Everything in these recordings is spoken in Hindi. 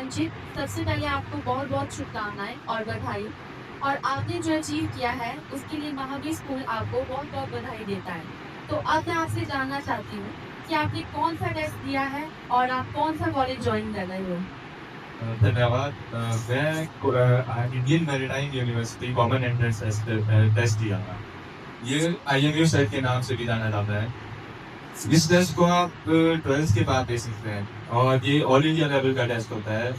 संचित, सबसे पहले आपको बहुत-बहुत शुभकामनाएँ और बधाई। और आपने जो अचीव किया है, उसके लिए महावीर स्कूल आपको बहुत-बहुत बधाई देता है। तो अब मैं आपसे जानना चाहती हूँ कि आपने कौन-सा टेस्ट दिया है और आप कौन-सा कॉलेज जॉइन कर रहे हो? धन्यवाद। Indian maritime university common entrance test दिया था। ये आईएमयू सेट के नाम से भी जाना जाता है। इस टेस्ट को आप 12th के बाद दे सकते हैं और ये ऑल इंडिया लेवल का टेस्ट होता है।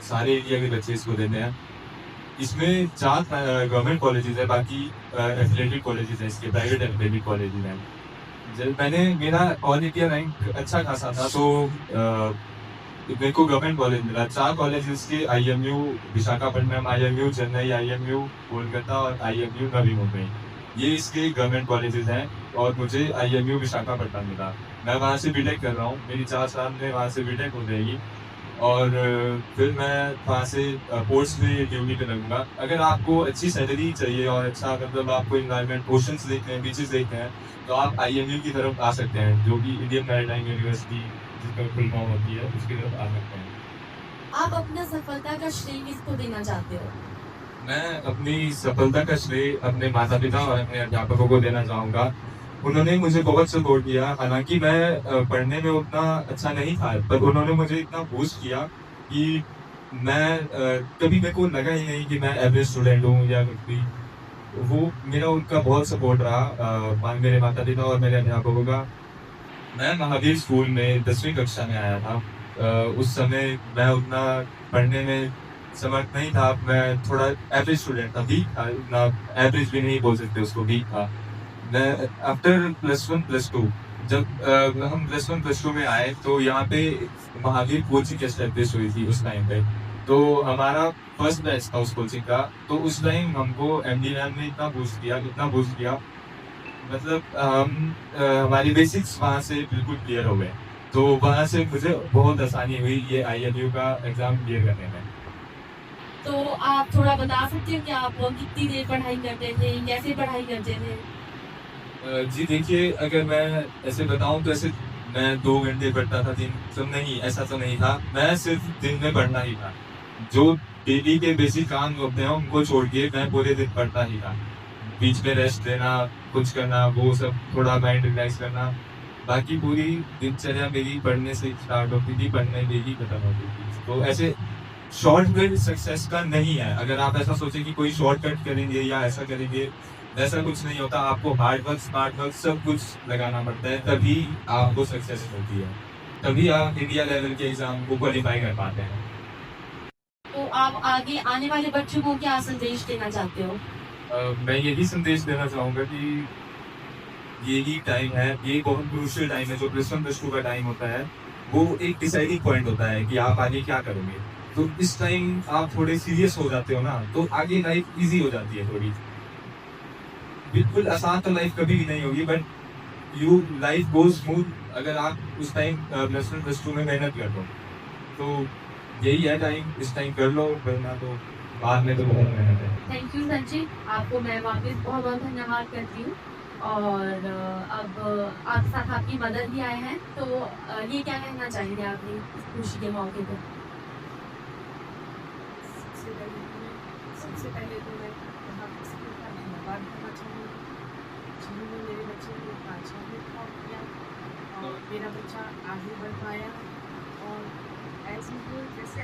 सारे इंडिया के बच्चे इसको देते हैं। इसमें 4 गवर्नमेंट कॉलेजेस है, बाकी एफिलिएटेड कॉलेजेस हैं, इसके प्राइवेट एफिलिएटेड कॉलेजेस हैं। जब मेरा ऑल इंडिया रैंक अच्छा खासा था, तो मेरे को गवर्नमेंट कॉलेज मिला। 4 कॉलेजेस के, IMU Visakhapatnam, IMU Chennai, IMU Kolkata और आईएमयू नवी मुंबई। ये इसके गवर्नमेंट कॉलेजेस हैं और मुझे आईएमयू विशाखापट्टनम मिला। मैं वहाँ से बीटेक कर रहा हूँ। मेरी 4 साल में वहाँ से बीटेक हो जाएगी और फिर मैं वहाँ से पोस्ट में ड्यूटी पे लगूंगा। अगर आपको अच्छी सैलरी चाहिए और अच्छा, मतलब आपको इन्वायरमेंट, ओशंस देखते हैं, बीचेस देखते हैं, तो आप आईएमयू की तरफ आ सकते हैं, जो कि इंडियन मैरीटाइम यूनिवर्सिटी जिसका फुल फॉर्म होती है, उसकी तरफ आ सकते हैं। आप अपना सफलता का श्रेय किसको देना चाहते हो? मैं अपनी सफलता का श्रेय अपने माता-पिता और अपने अध्यापकों को देना चाहूँगा। उन्होंने मुझे बहुत सपोर्ट किया, हालाँकि मैं पढ़ने में उतना अच्छा नहीं था, पर उन्होंने मुझे इतना बूस्ट किया कि मैं कभी मेरे को लगा ही नहीं कि मैं एवरेज स्टूडेंट हूँ या कुछ भी। वो मेरा उनका बहुत सपोर्ट रहा, मेरे माता-पिता और मेरे अध्यापकों का। मैं महावीर स्कूल में 10वीं कक्षा में आया था। उस समय मैं उतना पढ़ने में समर्थ नहीं था। मैं थोड़ा एवरेज स्टूडेंट था, वीक था, उतना एवरेज भी नहीं बोल सकते उसको, वीक था। मैं आफ्टर +1 +2, जब हम +1 +2 में आए, तो यहाँ पे महावीर कोचिंग एस्टेब्लिश हुई थी उस टाइम पे। तो हमारा फर्स्ट बैच था उस कोचिंग का। तो उस टाइम हमको एमडी मैम ने इतना बूस्ट किया, मतलब हमारी बेसिक्स वहाँ से बिल्कुल क्लियर हो गए। तो वहाँ से मुझे बहुत आसानी हुई ये आईएमयू का एग्ज़ाम क्लियर करने में। तो आप थोड़ा बता सकते हो कि आप कितनी देर पढ़ाई करते थे? कैसे पढ़ाई करते थे? जी देखिए, अगर मैं ऐसे बताऊँ तो ऐसे मैं 2 घंटे पढ़ता था दिन, तो नहीं, ऐसा तो नहीं था। मैं सिर्फ़ दिन में पढ़ना ही था। जो डेली के बेसिक काम होते हैं उनको छोड़ के मैं पूरे दिन पढ़ता ही था। बीच में रेस्ट लेना, कुछ करना, वो सब, थोड़ा माइंड रिलैक्स करना। बाकी पूरी दिनचर्या मेरी पढ़ने से स्टार्ट होती थी, पढ़ने में ही खत्म होती थी। तो ऐसे शॉर्टकट सक्सेस का नहीं है। अगर आप ऐसा सोचें कि कोई शॉर्टकट करेंगे या ऐसा करेंगे, ऐसा कुछ नहीं होता। आपको हार्ड वर्क, स्मार्ट वर्क सब कुछ लगाना पड़ता है, तभी आपको सक्सेस मिलती है। तभी आप इंडिया लेवल के एग्ज़ाम को क्वालीफाई कर पाते हैं। तो आप आगे आने वाले बच्चों को क्या संदेश देना चाहते हो? मैं यही संदेश देना चाहूँगा कि यही टाइम है, ये बहुत क्रूशियल टाइम है, जो +1 +2 का टाइम होता है, वो एक डिसाइडिंग पॉइंट होता है कि आप आगे क्या करोगे। तो इस टाइम आप थोड़े सीरियस हो जाते हो ना, तो आगे लाइफ ईज़ी हो जाती है थोड़ी। बिल्कुल आसान तो लाइफ कभी भी नहीं होगी, but you life goes smooth अगर आप उस टाइम +1 +2 में मेहनत कर लो। तो यही है टाइम, इस टाइम कर लो, वरना तो बाद में तो बहुत मेहनत है। थैंक यू संचित, आपको मैं वापस बहुत-बहुत धन्यवाद करती हूँ। और अब आपके साथ आपकी मदर भी आए हैं, तो ये क्या कहना चाहेंगे आप इस खुशी के मौके पे? सबसे पहले तो मैं यहाँ पे स्कूल का धन्यवाद करना चाहूँगी, जिन्होंने मेरे बच्चे को इतना अच्छा प्लेटफॉर्म दिया और मेरा बच्चा आगे बढ़ पाया। और एज़ यूजुअल जैसे